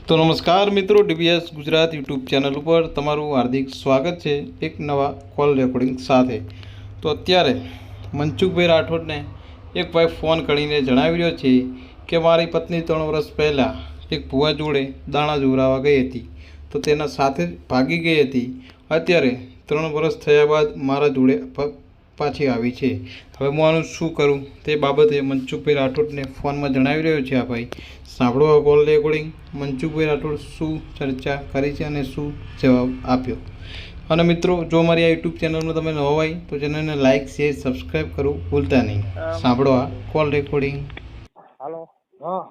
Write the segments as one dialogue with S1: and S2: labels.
S1: તો નમસ્કાર મિત્રો, ડીબીએસ ગુજરાત યુટ્યુબ ચેનલ ઉપર તમારું હાર્દિક સ્વાગત છે એક નવા કોલ રેકોર્ડિંગ સાથે. તો અત્યારે મનસુખભાઈ રાઠોડને એક ભાઈ ફોન કરીને જણાવી રહ્યો છે કે મારી પત્ની 3 વર્ષ પહેલાં એક ભુવા જોડે દાણા જોરાવા ગઈ હતી, તો તેના સાથે જ ભાગી ગઈ હતી. અત્યારે 3 વર્ષ થયા બાદ મારા જોડે પાછી આવી છે. હવે હું આનું શું કરું તે બાબતે મનસુખભાઈ રાઠોડને ફોનમાં જણાવી રહ્યો છે આ ભાઈ. સાંભળો આ કોલ રેકોર્ડિંગ. મનસુખભાઈ રાઠોડ શું ચર્ચા કરી છે અને શું જવાબ આપ્યો. અને મિત્રો, જો મારી આ યુટ્યુબ ચેનલમાં તમે નવા હોય તો ચેનલને લાઇક, શેર, સબસ્ક્રાઈબ કરવું ભૂલતા નહીં. સાંભળો આ કોલ રેકોર્ડિંગ.
S2: હાલો,
S3: હા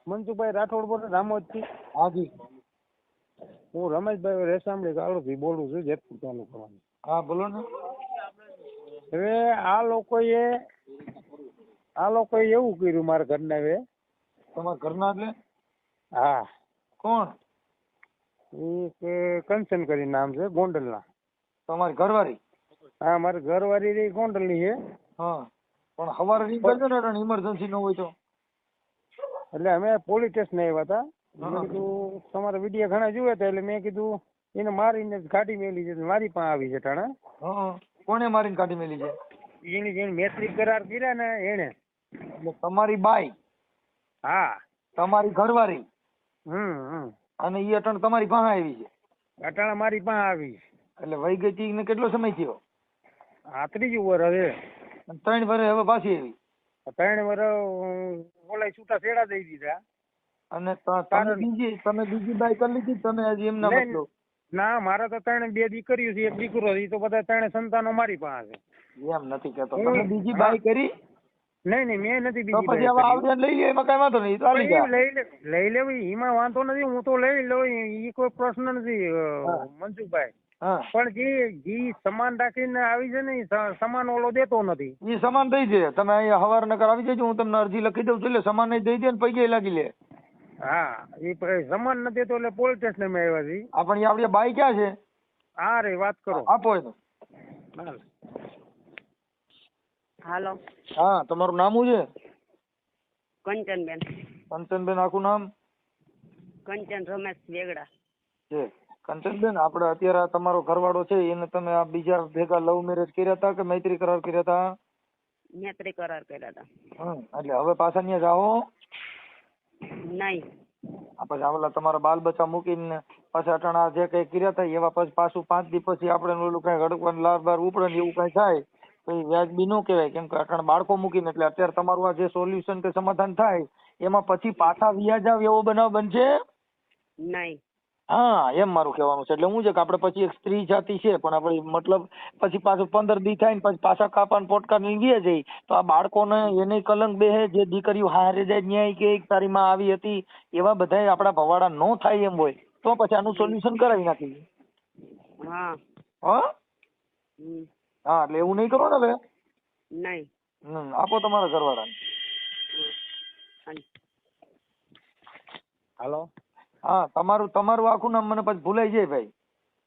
S2: મનસુખભાઈ રાઠોડ બોલે, રામોદથી.
S3: હાજી.
S2: હું રમેશભાઈ રેસામડી કાલોથી બોલું છું, જેતપુર તાલુકામાં.
S3: હા બોલો ને.
S2: હવે આ લોકોએ એવું કર્યું મારા ઘરના. હવે
S3: તમારા ઘરના એટલે
S2: હા,
S3: કોણ?
S2: એ કંચન કરી નામ છે, ગોંડલના.
S3: તમારી ઘરવાળી?
S2: હા, મારી ઘરવાળી રહી ગોંડલની છે.
S3: હા, પણ સવારે રિંગ કરજો ને, ઇમરજન્સી ન હોય તો.
S2: એટલે અમે પોલીસ સ્ટેશન આવ્યા હતા. મેં કીધું તમારા વિડીયો ઘણા જોયા હતા, એટલે મેં કીધું એને મારીને કાઢી મેલી છે, મારી પાસે આવી છે ટાણા.
S3: હા, કોને મારીને કાઢી મેલી છે?
S2: એની જેને મૈત્રી કરાર કર્યા ને એને.
S3: એટલે તમારી બાઈ?
S2: હા.
S3: તમારી ઘરવાળી? અને ઈ અટણ તમારી પાસે આવી છે?
S2: અટાણા મારી પાસે આવી.
S3: એટલે વહી ગઈ તી ને કેટલો સમય થયો?
S2: આ ત્રીજી વર્ષ હવે.
S3: 3 વર્ષ હવે પાછી આવી?
S2: 3 વર્ષ ઓલા છૂટા છેડા દઈ દીધા.
S3: અને તમે બીજી બાઈ કરી લીધી? તમે હજી એમના મતલબ?
S2: ના, મારા તો 2 દીકરીઓ છે, 1 દીકરો છે. તો બધા 3 સંતાનો મારી પાસે છે.
S3: એમ નથી કહેતો. તમે બીજી બાઈ કરી?
S2: નહીં, મેં નથી બીજી
S3: પછી હવે આવડે લઈ લે, એમાં કઈ વાંધો નહીં.
S2: લઈ લેવી એમાં વાંધો નથી. હું તો લઈ લઉં, એ કોઈ પ્રશ્ન નથી મનસુખભાઈ. પણ જે સમાન રાખીને આવી છે ને, એ સમાન ઓલો દેતો નથી.
S3: એ સમાન દઈ દે. તમે અહીંયા હવાર નકર આવી જજો, હું તમને અરજી લખી દઉં છું. એટલે સમાન નહીં દઈ દે ને પૈકી લાગી લે.
S2: હા, એ સમાન નથી તો એટલે પોલીસ સ્ટેશન માં આવ્યા છે.
S3: આપણી આપડી બાઈ ક્યાં છે?
S2: હા રે, વાત કરો.
S3: આપો એનું.
S4: હાલો.
S3: હા, તમારું નામ શું છે?
S4: કંચનબેન.
S3: કંચનબેન, આખું નામ?
S4: કંચન રમેશ વેગડા
S3: છે. કંચનબેન, આપણે અત્યારે તમારો ઘરવાળો છે એને તમે આ બીજા ભેગા લવ મેરેજ કર્યા હતા કે મૈત્રી કરાર કર્યા હતા?
S4: મૈત્રી કરાર કર્યા હતા.
S3: એટલે હવે પાછા ત્યાં જાઓ?
S4: નહીં.
S3: પછી આવેલા તમારા બાલ બચ્ચા મૂકીને પાછા અટાણા જે કઈ કર્યા હતા એવા પછી પાછું 5 દી પછી આપણે ઓલું કઈ હડકવાનું લાર બાર ઉપડે ને એવું કઈ થાય તો એ વ્યાજબી ન કહેવાય. કેમ કે અટાણા બાળકો મૂકીને. એટલે અત્યારે તમારું આ જે સોલ્યુશન કે સમાધાન થાય એમાં પછી પાછા વ્યાજ આવે એવો બનાવ બનશે
S4: નહીં.
S3: હા, એમ મારું કહેવાનું છે. એટલે શું છે કે આપણે પછી એક સ્ત્રી જાતિ છે, પણ આપણે મતલબ પછી પાછું 15 દી થાય ને પછી પાછા કાપાને પોટકા નીકળી જાય તો આ બાળકોને એને કલંક બેહે. જે દીકરીઓ હારે જાય ન્યાય કે તારી માં આવી હતી એવા બધા આપણા ભવાડા ન થાય એમ હોય તો પછી આનું સોલ્યુશન કરાવી નાખીએ.
S4: હા.
S3: હા, એટલે એવું નહીં કરો ને હવે.
S4: નહીં.
S3: આપો તમારા ઘરવાળાને.
S2: હાલો.
S3: હા, તમારું આખું નામ મને પછી ભૂલાઈ જાય ભાઈ.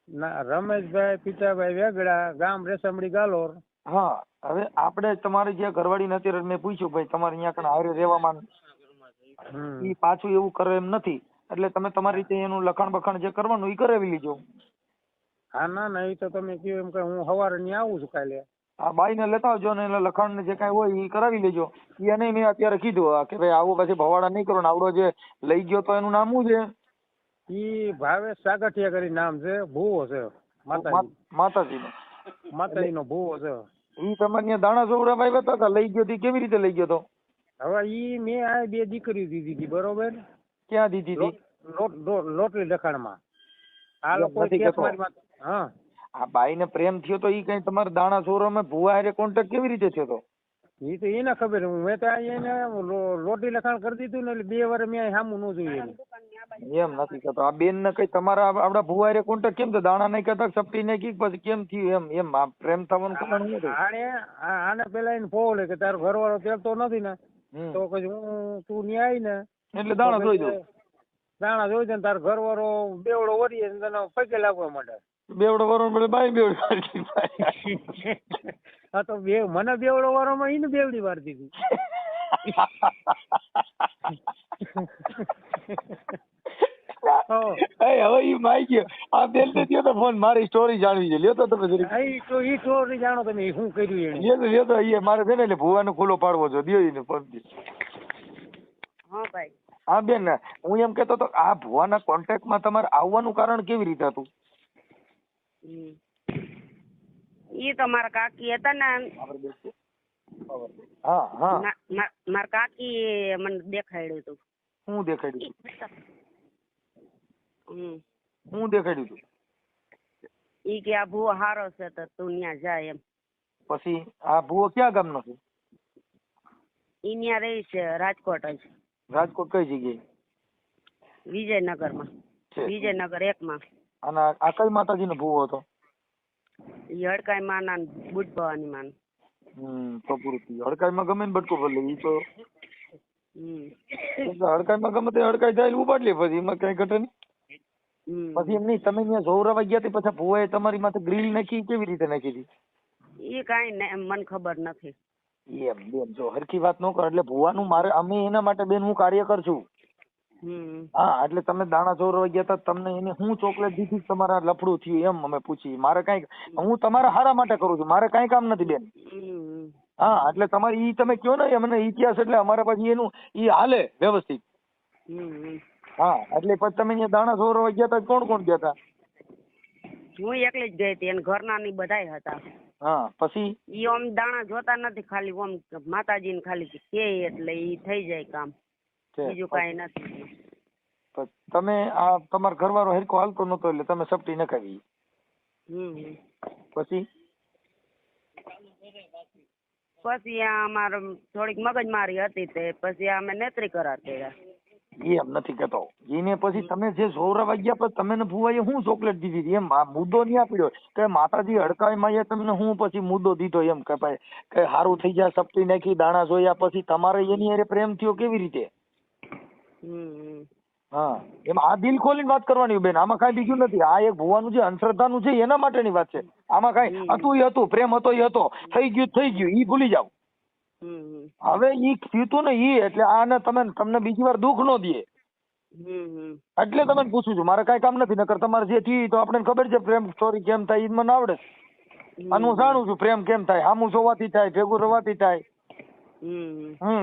S2: ના, રમેશભાઈ પિતાભાઈ વેગડા, ગામ રેસામડી ગાલોર.
S3: હા, હવે આપણે તમારી જે ઘરવાળી ને અત્યારે મેં પૂછ્યું ભાઈ તમારે અહીંયા કણ હારે રહેવામાં ઈ પાછું એવું કરે એમ નથી. એટલે તમે તમારી રીતે એનું લખાણ બખાણ જે કરવાનું એ કરાવી લીજો.
S2: હા, ના, એ તો તમે કહ્યું એમ કે હું સવારે ત્યાં આવું છું કાલે.
S3: આ બાઈ ને લેતા આવજો ને એટલે લખાણ ને જે કઈ હોય એ કરાવી લેજો. એને મેં અત્યારે કીધું કે ભાઈ આવું પછી ભવાડા નહીં કરો ને. આવડો જે લઈ ગયો તો એનું નામ શું છે?
S2: ઈ ભાવેશ સાગઠિયા કરી નામ છે, ભૂવો છે. માતાજી નો ભૂવો છે.
S3: ઈ તમારે ત્યાં દાણા ચોવડા વાવ્યા હતા લઈ ગયો તી? કેવી રીતે લઈ ગયો તો?
S2: હવે ઈ મેં આ 2 દીકરી દીધી હતી, બરોબર?
S3: ક્યાં દીધી હતી?
S2: લોટલી લખાણમાં. આ લોકો હા,
S3: આ બાઈ ને પ્રેમ થયો તો ઈ કઈ તમારે દાણા ચોરમાં ભૂવા હારે કોન્ટેક્ટ કેવી રીતે થયો તો?
S2: ઈ તો એને ખબર. મેં તો એને લોટલી લખાણ કરી દીધું ને એટલે 2 વર્ષ મેં સામું ન જોયું.
S3: એમ નથી કહેતો. આ બેન ને કઈ તમારા આપડા ભૂવા હારે કોન્ટેક્ટ કેમ? તો દાણા નહીં કહેતા સપટી નહીં કી પછી કેમ થયું? એમ આ પ્રેમ થવાનું કારણ શું થયું?
S2: આને પેલા એને ફોન લે કે તારો ઘરવાળો તેલતો નથી ને, તો પછી તું ન્યા આવી ને
S3: એટલે દાણા જોઈ દઉં.
S2: દાણા જોઈ દે ને તારો ઘરવાળો બેવડો વરીએ તને પગે લાગવા માંડે.
S3: બેવડો વરો બાઈ બેવડો.
S2: હા, તો મને બેવડો વારોમાં એને બેવડી વાર દીધી.
S3: હવે ઈ માઈ ગયો આ બેન ને દ્યો તો ફોન મારી સ્ટોરી જાણવી છે લ્યો તો તમે જરી
S2: ઈ સ્ટોરી જાણો તમે શું કર્યું એને
S3: લ્યો તો ઈ મારે છે ને એટલે ભુવાનો ખુલ્લો પાડવો છે દ્યો ઈને ફોન
S4: હા ભાઈ
S3: હા બેન હું એમ કેતો તો આ ભુવાના કોન્ટેક્ટ માં તમારે આવવાનું કારણ કેવી રીતે હતું
S4: ઈ તો મારા કાકી હતા ને
S3: હા હા
S4: મારા કાકી મને દેખાડ્યું હતું
S3: હું દેખાડ્યું
S4: હમ
S3: હું દેખાડ્યું હતું
S4: ઈ કે આ ભૂવો હારો છે તો તું ન્યા જાય એમ
S3: પછી આ ભુવો ક્યાં ગામનો છે
S4: ઈ ન્યા રહી છે રાજકોટ જ
S3: રાજકોટ કઈ જગ્યાએ
S4: વિજયનગરમાં વિજયનગર 1 માં
S3: અને આ કઈ માતાજીનો ભુવો હતો
S4: ઈ હડકાઈ માના બુટ ભવાની માન
S3: તો પૂરું થયું હડકાઈમાં ગમે ને બટકો ભલે ઈ તો હડકાઈમાં ગમે તે હડકાઈ જાય ઉપાડ લે પછી એમાં કઈ ઘટે નહીં પછી એમ નહીં તમે ત્યાં જોવરાવા ગયા તે પછી ભુવાએ તમારી માથે ગ્રીલ નાખી કેવી રીતે નાખી હતી
S4: ઈ કાઈ ને મને ખબર નથી
S3: એમ બેન જો હરખી વાત ન કરો એટલે ભુવાનું મારે અમે એના માટે બેન હું કાર્ય કર છું હા એટલે તમે દાણા ચોરવા ગયા હતા તમને એને હું ચોકલેટ દીધી તમારા લફડું થયું એમ અમે પૂછી મારે કઈ હું તમારા હારા માટે કરું છું મારે કઈ કામ નથી બેન હા એટલે તમારે ઈ તમે કયો ને મને ઇતિહાસ એટલે અમારા પછી એનું ઈ હાલે વ્યવસ્થિત હા એટલે પછી તમે અહીંયા દાણા ચોરવા ગયા હતા કોણ કોણ ગયા હતા
S4: હું એકલી જ ગઈ હતી અને ઘરના ની બધાય હતા
S3: હા પછી
S4: ઈ ઓમ દાણા જોતા નથી ખાલી ઓમ માતાજી ને ખાલી કે એટલે ઈ થઈ જાય કામ બીજું કઈ નથી
S3: તમે આ તમારા ઘરવાળો હરખો હાલતો નતો એટલે તમે સપટી નખાવી પછી
S4: પછી આ અમારે થોડીક મગજમારી હતી તે પછી અમે નેત્રી કરાર કર્યા
S3: એમ નથી કેતો એને પછી તમે જે જોવરાવા ગયા પછી તમે ભુવાએ હું ચોકલેટ દીધી હતી એમ આ મુદ્દો નહીં આપ્યો કે માતાજી હડકાઈમાં તમને હું પછી મુદ્દો દીધો એમ કે ભાઈ કે સારું થઈ જાય સપટી નાખી દાણા જોયા પછી તમારે એની હારે પ્રેમ થયો કેવી રીતે હા એમ આ દિલ ખોલીને વાત કરવાની બેન આમાં કઈ બીજું નથી આ એક ભુવાનું જે અંધશ્રદ્ધાનું છે એના માટેની વાત છે આમાં કઈ હતું એ હતું પ્રેમ હતો એ હતો થઈ ગયું ઈ ભૂલી જાવ હવે ઈ થયું ને ઈ એટલે આને તમને બીજી વાર દુઃખ ન દે એટલે તમને પૂછું છું મારે કઈ કામ નથી નકર તમારે જે થયું તો આપણે ખબર છે પ્રેમ સ્ટોરી કેમ થાય ઈ મને આવડે અને હું જાણું છું પ્રેમ કેમ થાય સામું જોવાથી થાય ભેગું રવાથી થાય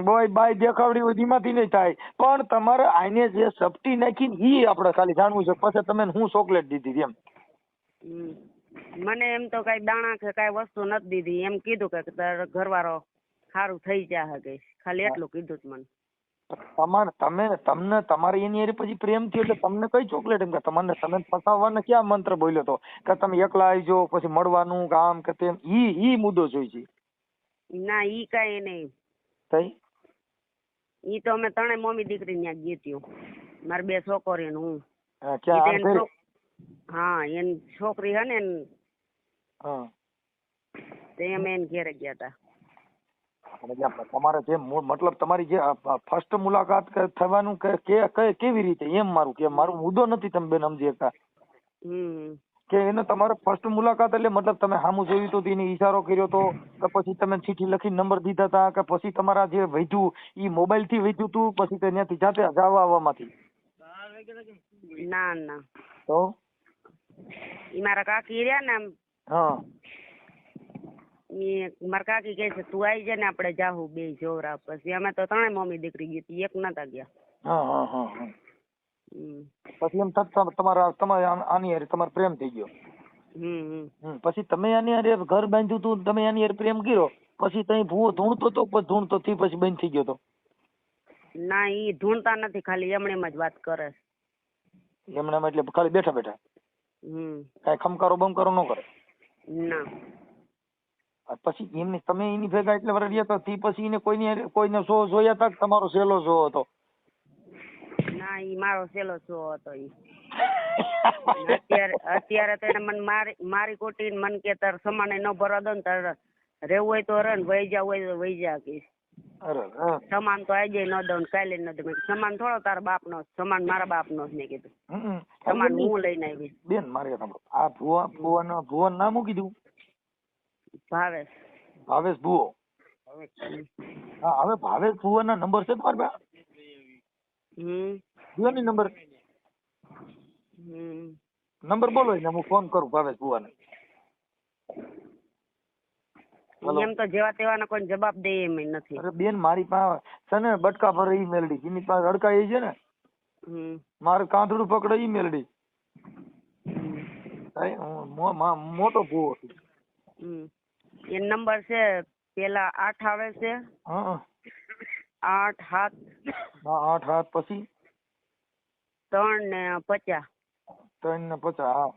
S3: બોય બાય દેખાવડી હોય ધીમાથી નહીં થાય પણ તમારે આને જે સપટી નાખી ઈ આપણે ખાલી જાણવું છે પછી તમે હું ચોકલેટ દીધી એમ
S4: મને એમ તો કઈ દાણા કે કઈ વસ્તુ નથી દીધી એમ કીધું કે તારો ઘરવાળો સારું થઈ જાય કે ખાલી એટલું કીધું
S3: તમને તમારે એની હારે પછી પ્રેમ થયો એટલે તમને કઈ ચોકલેટ એમ કે તમે ફસાવવાને ક્યાં મંત્ર બોલ્યો તો કે તમે એકલા આવજો પછી મળવાનું કામ કે તેમ ઈ મુદ્દો જોઈ છે
S4: ના ઈ કઈ નહીં
S3: થઈ
S4: ઈ તો અમે ત્રણેય મમ્મી દીકરી ત્યાં ગીત્યું મારી 2 છોકરીઓ ને હું હા એની છોકરી હે ને તે અમે એને ઘેરે ગયા હતા
S3: તમારે જે મતલબ તમારી જે ફર્સ્ટ મુલાકાત થવાનું કેવી રીતે એમ મારું મુદ્દો નથી તમે બેન સમજી શકતા કે એને તમારે ફર્સ્ટ મુલાકાત એટલે મતલબ તમે સામું જોયું તો એને ઈશારો કર્યો તો કે પછી તમે ચીઠી લખી નંબર દીધા હતા કે પછી તમારા જે વૈધું ઈ મોબાઈલ થી વૈધું તું પછી ત્યાંથી જાતે જવા આવવામાંથી
S4: ના ના
S3: તો
S4: ઈ મારા કાકી રહ્યા ને
S3: હા
S4: મારા કાકી કહે છે તું આવી જા ને આપણે જાહું બે જોવરા પછી અમે તો ત્રણેય મમ્મી દીકરી ગઈ એક નતા ગયા
S3: પછી એમ તમારે આની હારે તમારો પ્રેમ થઈ ગયો પછી તમે આની હારે ઘર બાંધ્યું તું તમે આની હારે પ્રેમ કર્યો પછી તઈ ભૂવો ધૂણતો તો ધૂણતો થી પછી બંધ થઈ ગયો તો
S4: ના ઈ ધૂણતા નથી ખાલી એમણે જ વાત કરે
S3: એમણે એટલે ખાલી બેઠા બેઠા કઈ ખમકારો બમકારો ન કરે
S4: ના
S3: પછી એમને તમે એની ભેગા એટલે વર રહ્યા હતા પછી એને કોઈને શો જોયા હતા તમારો સહેલો શો હતો
S4: ના ઈ મારો સહેલો શો હતો ઈ અત્યારે તો એને મને મારી કોટી મન કે તાર સમાને ન ભરવા દો ને તાર રહેવું હોય તો રહે ને વહી જાવ હોય તો વહી જા કે સમાન તો આજે ન દઉં કાલે ન દઉં સમાન થોડો તારા બાપ નો સમાન મારા બાપ નો મેં કીધું સમાન હું લઈને આવી
S3: બેન મારે આ ભુવા નામ શું કીધું ભાવેશ ભુવો હા હવે ભાવેશ ભુવા ના નંબર છે તમારે પાસે નંબર નંબર બોલો ને હું ફોન કરું ભાવેશ ભુવાને.
S4: એમ તો જેવા તેવાના કોઈ જવાબ દે એમ નથી.
S3: અરે બેન મારી પાસે છે ને બટકા ભરે ઈ મેલડી, જેની પાસે અડકા એ છે ને મારે કાંધડું પકડે ઈ મેલડી. મોટો ભૂવો છું.
S4: એ નંબર છે પેલા 8 આવે છે. 8 7
S3: 8 7 પછી
S4: 3 ને 50.
S3: 3 ને 50 હા.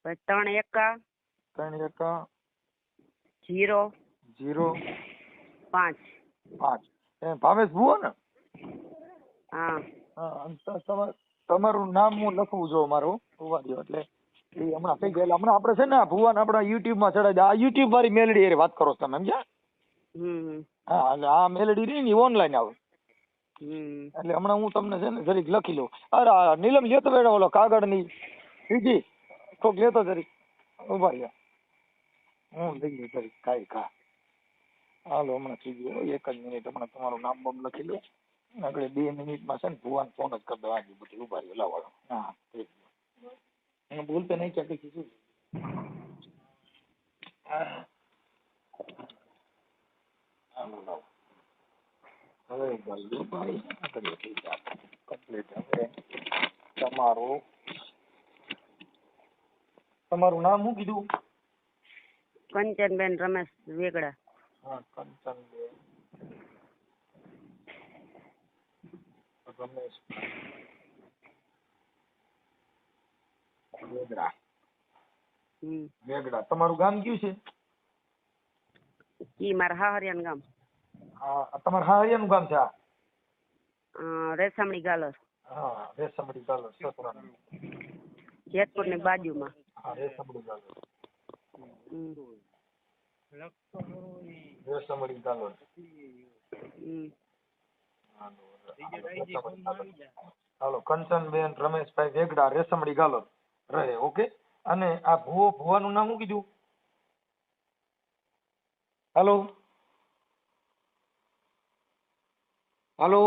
S4: પછી 3 એકા
S3: 3 એકા
S4: 0
S3: 0
S4: 5
S3: 5. એ ભાવેશ ભુવો ને?
S4: હા.
S3: તમારું નામ હું લખવું જો મારું ઉભા દ્યો એટલે એ હમણાં થઈ ગયેલા. હમણાં આપણે છે ને ભુવાને આપણા યુટ્યુબ માં ચડાવી દે. આ યુટ્યુબ વાળી મેલડી એ વાત કરો છો તમે સમજ્યા? હા એટલે આ મેલડી રહી ને ઓનલાઈન આવે એટલે હમણાં હું તમને છે ને જરીક લખી લઉં. અરે નીલમ લેતો બેડો ઓલો કાગળ ની સીધી કોક લેતો જરીક ઉભા રહ્યા હું લઈ લઉં જરીક કાંઈ કા. હાલો હમણાં થઈ ગયો 1 જ મિનિટ. હમણાં તમારું નામ બમ લખી લો. આગળ 2 મિનિટમાં છે ને ભુવાન ફોન જ કરી દો. આજે બધી ઉભા રહ્યો લાવો. હા થઈ ગયો. એને બોલતે નહીં ક્યાં કઈ શું હવે ભાઈ કમ્પ્લીટ. હવે તમારું નામ શું કીધું?
S4: કંચનબેન રમેશ વેગડા.
S3: હા કંચનબેન રમેશ વેગડા. વેગડા. તમારું ગામ કયું છે?
S4: ઈ મારા હાહરિયાનું ગામ.
S3: હા તમારા હાહરિયાનું ગામ છે?
S4: રેસામણી ગાલર.
S3: હા રેસામણી ગાલર સસરા
S4: જેતપુર ની બાજુમાં.
S3: હા રેસામણી ગાલર. રેસામણી ગાલર. હાલો કંચનબેન રમેશભાઈ વેગડા રેસામણી ગાલર રહે. ઓકે. અને આ ભુવાનું નામ શું કીધું? હાલો હાલો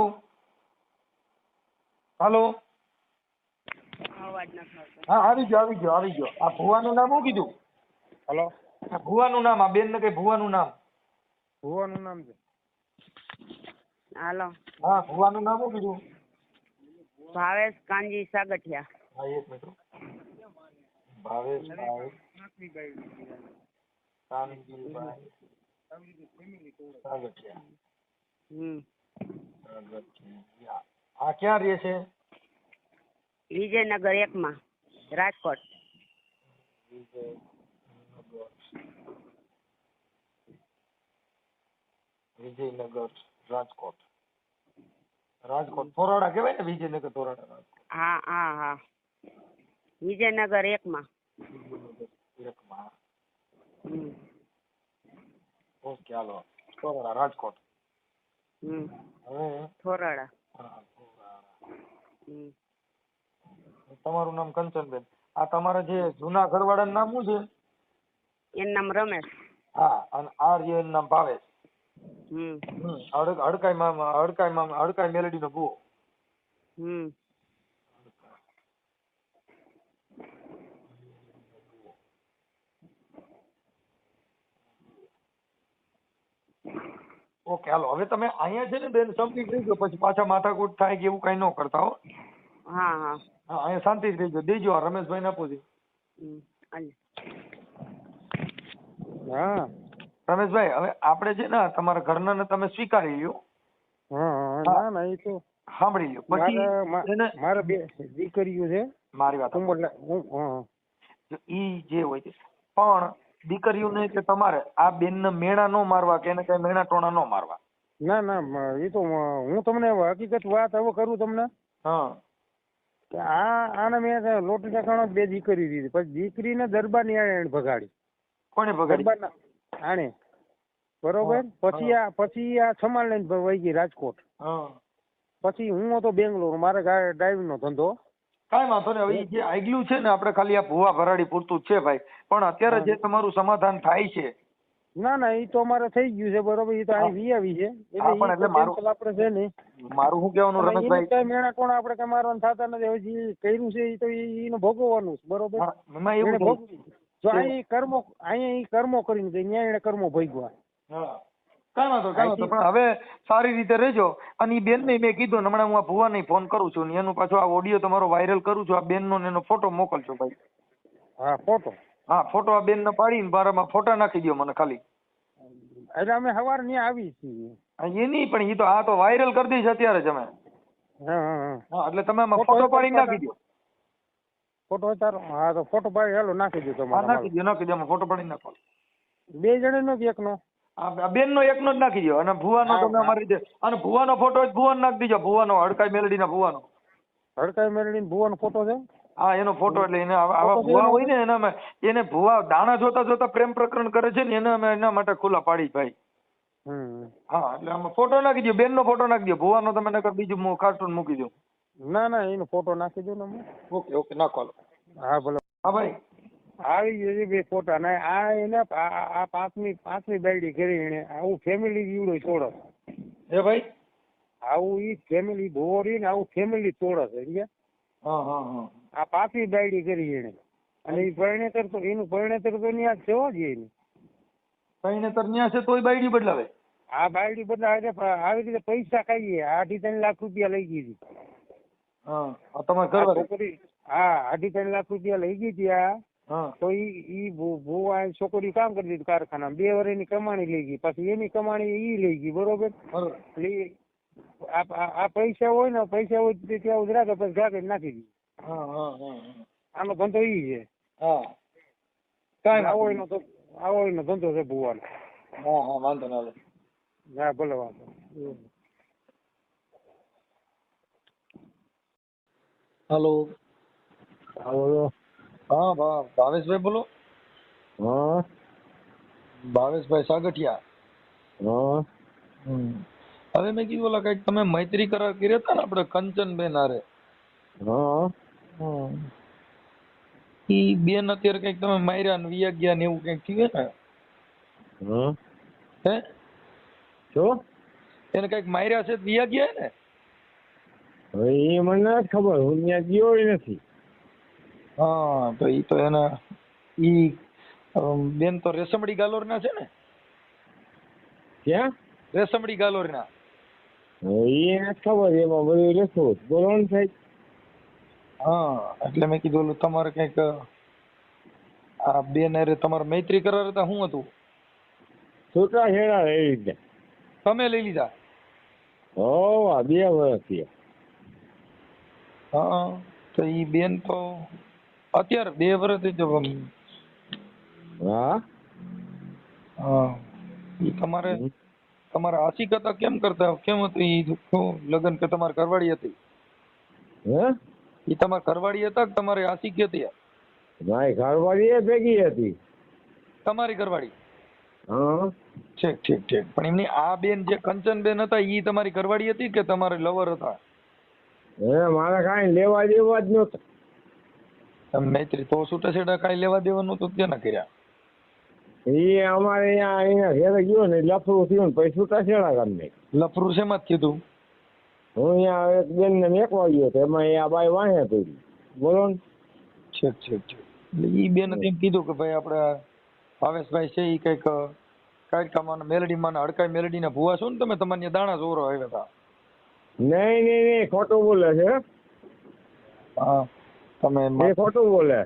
S3: હાલો
S4: અવાજ નથી આવતો.
S3: હા આવી ગયો. આ ભુવાનું નામ શું કીધું?
S2: હલો
S3: ભુવાનું નામ આ બેન ને કઈ ભુવાનું નામ?
S2: ભુવાનું નામ છે.
S4: હાલો.
S3: હા ભુવાનું નામ શું કીધું?
S4: ભાવેશ કાનજી સાગઠિયા.
S3: હા 1 મિનિટ. ભાવેશ કાનજીભાઈ સાગઠિયા. આ ક્યાં રહે છે?
S4: વિજયનગર 1 માં રાજકોટ.
S3: વિજયનગર રાજકોટ. રાજકોટ થોરાડા કહેવાય ને? વિજયનગર થોરાડા.
S4: હા હા હા વિજયનગર 1 માં.
S3: ઓકે હાલો થોરાડા રાજકોટ. હવે
S4: થોરાડા.
S3: તમારું નામ કંચનબેન. આ તમારા જે જૂના ઘરવાળાનું નામ શું છે?
S4: એનું નામ રમેશ.
S3: હા અને આ એનું નામ ભાવેશ. હડકાઈ મેલડી નો ભૂવો. ઓકે હાલો હવે તમે અહીંયા છે ને બેન કમ્પ્લીટ થઈ ગયો પછી પાછા માથાકૂટ થાય કે એવું કઈ ન કરતા હો.
S4: હા હા
S3: હા અહીંયા શાંતિ થઈ ગયો. દેજો આ રમેશભાઈ ને આપો.
S2: હા
S3: રમેશભાઈ હવે આપણે છે ને તમારા ઘરના તમે સ્વીકારી લ્યો.
S2: ના ના એ તો
S3: સાંભળી લ્યો. પછી
S2: મારે 2 દીકરીઓ છે.
S3: મારી વાત ઈ જે હોય છે પણ દીકરીઓને કે તમારે આ બેન ને મેણા નો મારવા કે એને કઈ મેણા ટોણા નો મારવા.
S2: ના ના એ તો હું તમને હકીકત વાત હવે કરું તમને.
S3: હા
S2: કે આને મેં લોટી ઠેકાણો 2 દીકરી દીધી. પછી દીકરીને દરબારની આણે ભગાડી.
S3: કોને ભગાડી?
S2: આણે બરોબર. પછી આ સમાન લઈને વહી ગઈ રાજકોટ. પછી હું હતો બેંગ્લોર. મારે ડ્રાઇવિંગ નો ધંધો.
S3: કાંઈ વાંધો નહીં. હવે જે આગલું છે ને આપણે ખાલી આ ભૂવા ભરાડી પૂરતું જ છે ભાઈ. પણ અત્યારે જે તમારું સમાધાન થાય છે
S2: ના ના એ તો અમારે થઈ ગયું છે બરોબર. એ તો અહીં વી આવી છે એટલે આપણે છે ને
S3: મારું શું કહેવાનું રમેશભાઈ,
S2: કઈ મેણા કોણ આપણે કઈ મારવાનું થતા નથી. હવે જે કર્યું છે એ તો એને ભોગવવાનું છે બરોબર. જો અહીં કર્મો કરીને ન્યાય એને કર્મો ભોગવા.
S3: કાંઈ વાંધો પણ હવે સારી રીતે રહેજો. અને એ બેન ને મેં કીધું હમણાં હું આ ભુવાને ફોન કરું છું ને એનું પાછો આ ઓડિયો તમારો વાયરલ કરું છું. આ બેન નો એનો ફોટો મોકલજો ભાઈ.
S2: હા ફોટો,
S3: હા ફોટો આ બેન ને પાડીને મારામાં ફોટા નાખી દો મને ખાલી.
S2: એટલે અમે સવારે ત્યાં આવી છીએ.
S3: એ નહીં પણ એ તો આ તો વાયરલ કરી દઈશ અત્યારે જ અમે. હા એટલે તમે ફોટો પાડીને નાખી દો.
S2: ફોટો તારો? હા તો ફોટો પાડી હાલો નાખી દો તમારે.
S3: નાખી દો ફોટો પાડીને નાખો.
S2: 2 જણાનો કે એકનો?
S3: બેન નો એકનો જ નાખી દો અને ભુવાનો તમે અમારી રીતે. અને ભુવાનો ફોટો જ ભુવાનો નાખી દીજો. ભુવાનો હડકાઈ મેલડી ના ભુવાનો.
S2: હડકાઈ મેલડી ભુવાનો ફોટો છે?
S3: હા એનો ફોટો. એટલે એને આવા ભુવા હોય ને એના એને ભુવા દાણા જોતા જોતા પ્રેમ પ્રકરણ કરે છે ને એને અમે એના માટે ખુલ્લા પાડી ભાઈ. હા એટલે આમાં ફોટો નાખી દો. બેન નો ફોટો નાખી દો. ભુવાનો તમે નકર બીજું કાર્ટૂન મૂકી દો.
S2: ના ના એનો ફોટો નાખી દો ને.
S3: ઓકે નાખો.
S2: હા ભલે. હા ભાઈ આવી ગયો છે 2 ફોટા. ને આ એને આ પાંચમી બાયડી કરી એને આવું ફેમિલી જીવડો તોડો.
S3: એ ભાઈ
S2: આવું ઈ ફેમિલી ભોરી ને આવું ફેમિલી તોડે છે સમજ્યા?
S3: હા.
S2: આ 5મી બાયડી કરી એને. અને એ પરિણેતર તો એનું પરિણેતર તો ન્યા જવા જોઈએ ને.
S3: પરિણેતર ન્યા છે તોય બાયડી બદલાવે?
S2: આ બાયડી બદલાવે આવી રીતે પૈસા ખાઈએ. 2.5-3 લાખ રૂપિયા લઈ ગઈ હતી.
S3: હા તમારે ઘરવાળી?
S2: હા 2.5-3 લાખ રૂપિયા લઈ ગઈ હતી આ. તો ઈ ભુવા છોકરી કામ કરતી હતી કારખાના. 2 વર્ષની કમાણી લઈ ગઈ. પછી એની કમાણી ઈ લઈ ગઈ બરોબર. એટલે આ પૈસા હોય ને પૈસા હોય ત્યાં ઉધરા પછી ઘાકે નાખી દી. આનો ધંધો ઈ છે. આવો એનો ધંધો છે ભુવાનો.
S3: વાંધો ના.
S2: હા ભલે વાંધો.
S3: હેલો.
S2: બોલો.
S3: હા ભાવેશભાઈ બોલો.
S2: હા
S3: ભાવેશભાઈ સાગઠિયા.
S2: હા
S3: હવે મેં કીધું ઓલા કઈક તમે મૈત્રી કરાર કર્યા હતા ને આપણે કંચનબેન હારે. ઈ બેન અત્યારે કઈક તમે માર્યા ને વિયા ગયા ને એવું કઈક થયું ને? હે
S2: શું
S3: એને કઈક માર્યા છે વિયા ગયા ને?
S2: હવે એ મને નથી ખબર. હું ત્યાં ગયો નથી.
S3: હા તો ઈ તો એના ઈ બેન તો રેશમડી ગાલોર ના છે ને?
S2: ક્યાં?
S3: રેશમડી ગાલોર ના.
S2: એ નથી ખબર. એમાં બધું લખું બોલો ને સાહેબ.
S3: હા એટલે મેં કીધું તમારે કઈક આ બેન અરે તમારે મૈત્રી કરાર હતા શું હતું?
S2: છૂટાછેડા લઈ લીધા.
S3: તમે લઈ લીધા?
S2: હો 2 વર્ષ થયા.
S3: હા તો ઈ બેન તો અત્યારે 2 વર્ષથી જ.
S2: હા
S3: ઈ તમારા આશિક હતા કેમ કરતા કેમ હતું ઈ લગ્ન કે તમારી ઘરવાળી હતી? ઈ તમારા ઘરવાળી હતા કે તમારી આશિક હતી?
S2: મારી ઘરવાળી ભેગી હતી.
S3: તમારી ઘરવાળી?
S2: હા
S3: ઠીક પણ એમની આ બેન જે કંચનબેન હતા ઈ તમારી ઘરવાળી હતી કે તમારે લવર હતા?
S2: મારે કાંઈ લેવા દેવા જ નહોતા.
S3: મૈત્રી તો છૂટાછેડા કાંઈ લેવા દેવા નહોતું ક્યાં કર્યા?
S2: એ અમારે અહીંયા ઘેરે ગયો ને લફરું થયું ને પછી છૂટાછેડા કરી નાખ્યા.
S3: લફરું શેમાં જ કીધું?
S2: હું અહીંયા એક બેન ને મેકવા ગયો તો એમાં આ બાઈ વાંહે પડી. બોલો ને.
S3: ઠીક એટલે ઈ બેન એમ કીધું કે ભાઈ આપણે ભાવેશભાઈ છે ઈ કઈક કાયકામાં મેલડીમાં હડકાઈ મેલડી ના ભુવા છો ને તમે? તમારી દાણા ચોરો આવ્યા હતા.
S2: નહીં ખોટું બોલે છે.
S3: હા તમે
S2: ખોટું બોલે.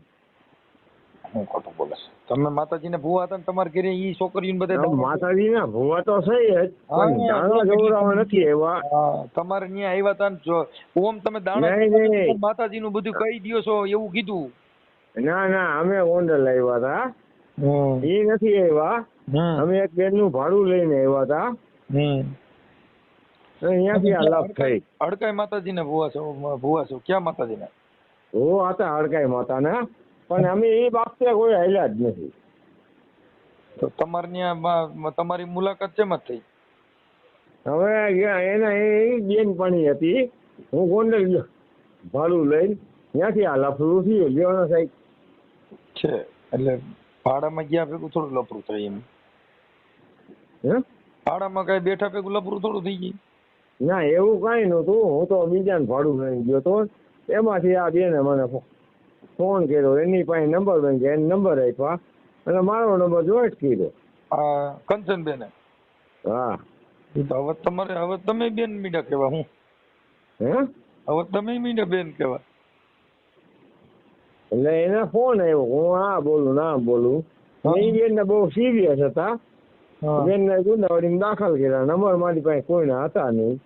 S3: હું ખોટું બોલે? તમે માતાજીને ભુવા હતા ને તમારે ઘરે ઈ છોકરીઓને બધા
S2: માતાજીના ભુવા તો છે જ પણ દાણા જોવરાવા નથી આવ્યા.
S3: તમારે ન્યા આવ્યા હતા ને ઓમ તમે દાણા માતાજીનું બધું કહી દયો છો એવું કીધું?
S2: ના અમે ગોંડલ આવ્યા હતા. એ નથી આવ્યા. અમે એક બેન નું ભાડું લઈને આવ્યા હતા. અહીંયાથી આ લાભ થઈ.
S3: હડકાઈ માતાજીને ભુવા છો ક્યાં માતાજીને?
S2: ઓ હતા હડકાઈ માતાના પણ અમે એ બાબતે કોઈ હાલ્યા જ નથી.
S3: તો તમારે ત્યાં તમારી મુલાકાત શેમાં થઈ?
S2: હવે એના એ બેનપણી હતી. હું ગોંડલ ગયો ભાડું લઈને. ત્યાંથી આ લફરું થયું લેવાના સાહેબ.
S3: છે એટલે ભાડામાં ગયા ભેગું થોડું લફરું થાય એમ?
S5: હે
S3: ભાડામાં કઈ બેઠા ભેગું લફરું થોડું થઈ ગયું?
S5: ના એવું કઈ નતું, હું તો બીજાને ભાડું લઈને ગયો તો, એમાંથી આ બેને મને ફોન કર્યો, એની પાસે નંબર બની એને નંબર આપ્યા અને મારો નંબર જોઈન્ટ કર્યો.
S3: આ કંચનબેન?
S5: હા.
S3: હવે તમારે હવે તમે બેન મીડા કેવા? હું
S5: હે
S3: હવે તમે મીડા બેન કેવા?
S5: એટલે એને ફોન આવ્યો, હું હા બોલું ના બોલું. એ બેન ને બહુ સિરિયસ હતા, બેન ને ગુંદાવાડીમાં દાખલ કર્યા. નંબર મારી પાસે કોઈના હતા નહીં.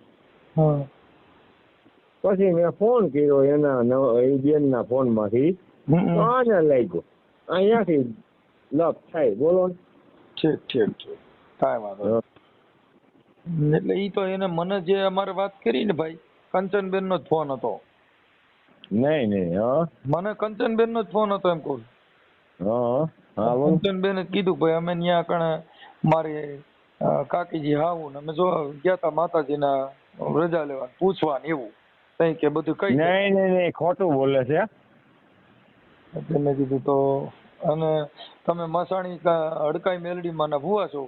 S5: પછી મેં ફોન કર્યો એના એ બેન ના ફોન માંથી, તો આને લાગ્યો અહીંયાથી લપ થાય. બોલો.
S3: ઠીક ઠીક ઠીક, કાંઈ વાંધો. એટલે ઈ તો એને મને જે અમારે વાત કરી ને ભાઈ, કંચનબેન નો જ ફોન હતો.
S5: નહીં નહીં. હા
S3: મને કંચનબેન નો જ ફોન હતો એમ કહું.
S5: હા
S3: કંચનબેને કીધું ભાઈ અમે ત્યાં કણે મારી કાકીજી હાવું ને અમે જો ગયા તા માતાજીના રજા લેવા પૂછવા ને એવું કઈ કે બધું કઈ.
S5: નહીં નહીં નહીં, ખોટું બોલે છે.
S3: એટલે મેં કીધું તો અને તમે મસાણી હડકાઈ મેલડીમાં ના ભૂવા છો,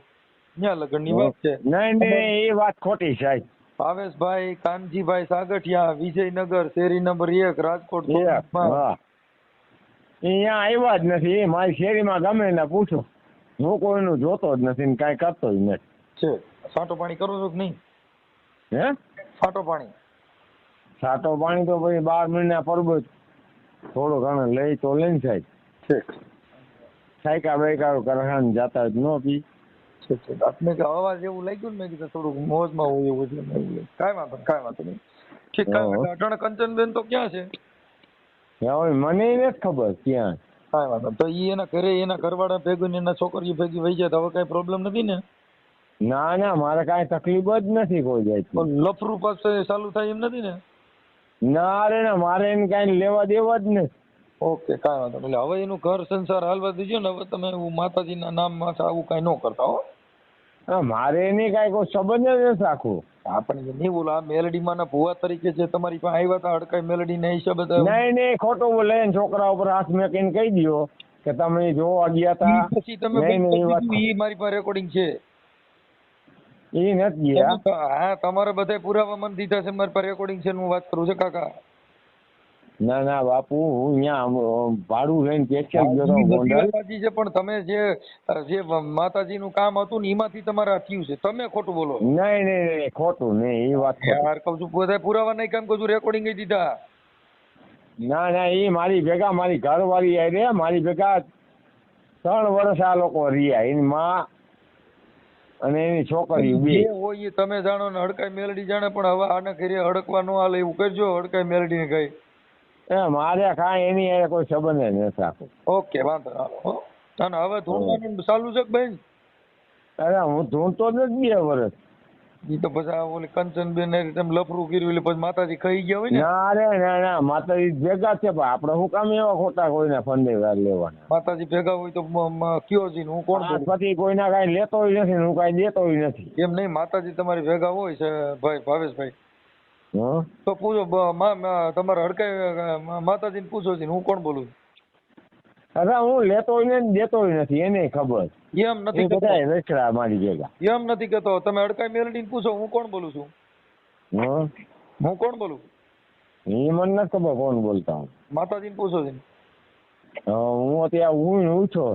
S3: ત્યાં લગ્નની વાત છે.
S5: નહીં નહીં, એ વાત ખોટી સાહેબ.
S3: ભાવેશભાઈ કાનજીભાઈ સાગઠિયા, વિજયનગર, શેરી નંબર 1, રાજકોટ.
S5: હા, અહીંયા આવ્યા જ નથી. મારી શેરીમાં ગમે ને પૂછો, હું કોઈનું જોતો જ નથી ને કાંઈ કરતો જ નથી.
S3: છે સાટો પાણી કરો છો કે નહીં?
S5: હે
S3: સાટો પાણી?
S5: સાટો પાણી તો પછી 12 મહિના પરબત થોડો ઘણો લઈ તો લઈને સાહેબ.
S3: ઠીક.
S5: સાયકા બાયકા કરવાનું જાતા જ ન પી.
S3: આપને કે અવાજ એવું લાગ્યું ને મેં કીધું થોડુંક મોજમાં હોય એવું એટલે કાંઈ વાંધો નહીં. ઠીક. અટાણે કંચનબેન તો ક્યાં છે?
S5: હવે મને નથી ખબર ક્યાં.
S3: કાંઈ વાંધો. તો ઈ એના ઘરે એના ઘરવાળા ભેગું ને એના છોકરીઓ ભેગી વહી જાય તો હવે કાંઈ પ્રોબ્લેમ નથી ને?
S5: ના ના, મારે કાંઈ તકલીફ જ નથી કોઈ જાય.
S3: લફરું પાસે ચાલુ થાય એમ નથી ને?
S5: ના રે ના, મારે એને કાંઈ લેવા દેવા જ નથી.
S3: ઓકે, કાંઈ વાંધો. એટલે હવે એનું ઘર સંસાર હાલવા દીજો ને. હવે તમે એવું માતાજીના નામમાં આવું કાંઈ ન કરતા હો.
S5: મારે એની કાંઈ કોઈ સંબંધ જ નથી રાખવું.
S3: આપણે નહીં બોલો, આ મેલડીમાં ના ભુવા તરીકે જે તમારી પાસે આવ્યા હતા હડકાઈ મેલડી ના હિસાબે.
S5: નહીં નહીં, ખોટું બોલે. છોકરા ઉપર હાથ મેકીને કહી દો કે તમે જોવા ગયા હતા.
S3: પછી તમે મારી પાસે રેકોર્ડિંગ છે
S5: એ નથી ગયા.
S3: હા, તમારે બધા પુરાવા મને દીધા છે, મારી પાસે રેકોર્ડિંગ છે. હું વાત કરું છું કાકા.
S5: ના ના બાપુ, હું અહીંયા ભાડું લઈને પેક્ચર ગયો
S3: છે. પણ તમે જે માતાજીનું કામ હતું ને એમાંથી તમારે થયું છે. તમે ખોટું બોલો.
S5: નહીં નહીં, ખોટું નહીં. એ વાત
S3: યાર કહું છું, બધા પુરાવા નહીં કામ કહું છું, રેકોર્ડિંગ દીધા.
S5: ના ના, એ મારી ભેગા મારી ઘરવાળી આવી રે, મારી ભેગા 3 વર્ષ આ લોકો રહ્યા. એની માં અને એની છોકરી બે
S3: હોય એ તમે જાણો ને હડકાઈ મેલડી જાણે. પણ હવે આને ઘરે હડકવા ન હાલે એવું કરજો. હડકાઈ મેલડી ને કઈ
S5: મારે કાંઈ એની કોઈ સંબંધ નથી રાખવું.
S3: ઓકે, વાંધો ના. અને હવે ધૂણવાનું ચાલુ છે બેન?
S5: અરે હું ધૂણતો જ નથી 2 વર્ષ.
S3: એ તો પછી ઓલી કંચનબેન તમે લફરું કર્યું એટલે પછી માતાજી ખાઈ ગયા હોય ને?
S5: ના રે ના ના, માતાજી ભેગા છે પણ આપણે શું કામ એવા ખોટા કોઈના ફંદે લેવાના?
S3: માતાજી ભેગા હોય તો કયો જી હું કોણ
S5: પછી કોઈના કાંઈ લેતો નથી, હું કાંઈ દેતો નથી.
S3: એમ નહીં, માતાજી તમારી ભેગા હોય છે ભાઈ ભાવેશભાઈ, તો પૂછો તમારે હડકાઈ માતાજી ને પૂછો હું કોણ બોલું?
S5: અરે હું લેતો ને દેતો નથી, એને ખબર.
S3: એમ નથી
S5: બધા મારી ભેગા.
S3: એમ નથી કહેતો. તમે હડકાઈ મેલડી ને પૂછો હું કોણ બોલું છું. હું કોણ બોલું
S5: એ મને નથી ખબર કોણ બોલતા હું.
S3: માતાજી ને પૂછો છે.
S5: હું અત્યારે હું છો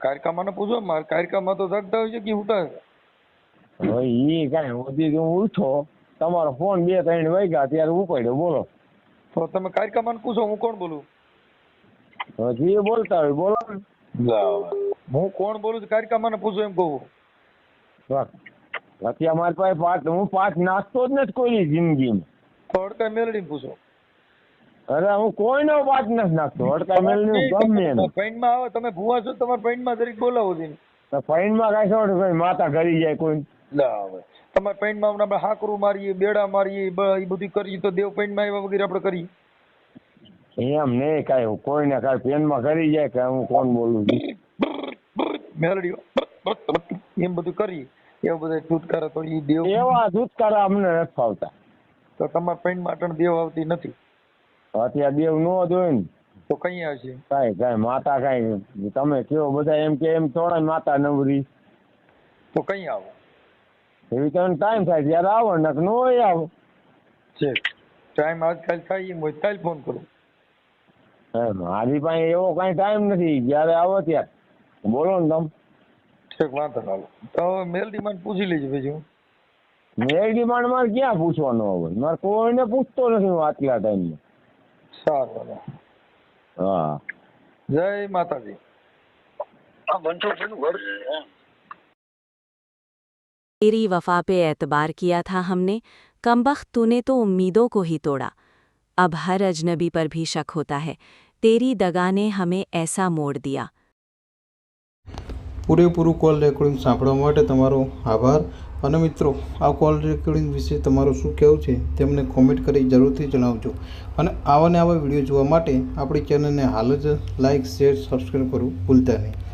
S3: કારકામાં ને પૂછો. મારે કારકામાં તો જાગતા હોય છે કે ઉઠા
S5: હવે એ કાંઈ હોતી હું ઉઠો, તમારો ફોન 2-3 વાગ્યા ત્યારે ઉપાડ્યો. બોલો.
S3: તો તમે કારકામાં ને પૂછો હું કોણ બોલું.
S5: જે બોલતા હોય બોલો.
S3: હું કોણ બોલું છું કારકામાં ને પૂછો એમ કહું.
S5: અત્યારે મારી પાસે હું 5 નાસ્તો જ નથી કોઈ જિંદગીમાં.
S3: તો હડકાઈ મેલડી પૂછો.
S5: અરે હું કોઈનો 5 નથી નાખતો. હડકાઈ મેલડી ગમે
S3: પૈનમાં આવે. તમે ભૂવા છો, તમારે પૈનમાં જરીક બોલાવો છે.
S5: પૈનમાં કાંઈ છોડ માતા કરી જાય કોઈ.
S3: તમારે પૈનમાં આપણે હાકરું મારીએ, બેડા મારીએ, એ બધું કરીએ તો દેવ પૈનમાં આવ્યા વગેરે આપણે કરીએ.
S5: એમ નહીં કાંઈ કોઈને કાંઈ પેનમાં કરી જાય કે હું કોણ બોલું છું
S3: મેલડીઓ એમ બધું કરી એવું બધા છુટકારા તો એ દેવ
S5: એવા છુટકારા અમને નથી ફાવતા.
S3: તો તમારા પેન્ટમાં અટણ દેવ આવતી નથી.
S5: અત્યારે દેવ ન જોઈ ને
S3: તો કઈ આવશે?
S5: કાંઈ માતા કાંઈ તમે કયો બધા એમ કે એમ થોડા માતા નવરી.
S3: તો કઈ આવો?
S5: એવી તને ટાઈમ થાય ત્યારે આવો, નક નો હોય આવો.
S3: છે ટાઈમ આજકાલ થાય એમ હોય કાલ ફોન કરું.
S5: મારી પાસે એવો કઈ ટાઈમ નથી, જયારે આવો ત્યારે બોલો ને તમે.
S3: ઠીક, વાંધો ના. તો મેલ ડિમાન્ડ પૂછી લેજો બીજું.
S5: મેલ ડિમાન્ડ મારે ક્યાં પૂછવાનો હોય, મારે કોઈને પૂછતો નથી હું આટલા ટાઈમમાં.
S3: સારું.
S5: હા,
S3: જય માતાજી.
S6: तेरी वफा पे एतबार किया था हमने, कमबख्त तूने तो उम्मीदों को ही तोड़ा। अब हर अजनबी पर भी शक होता है, तेरी दगा ने हमें ऐसा मोड़ दिया।
S1: પૂરેપૂરું કોલ રેકોર્ડિંગ સાંભળવા માટે તમારો આભાર. અને મિત્રો, આ કોલ રેકોર્ડિંગ વિશે તમારું શું કહેવું છે તેમને કોમેન્ટ કરી જરૂરથી જણાવજો. અને આવા વિડીયો જોવા માટે આપણી ચેનલને હાલ જ લાઇક, શેર, સબસ્ક્રાઈબ કરવું ભૂલતા નહીં.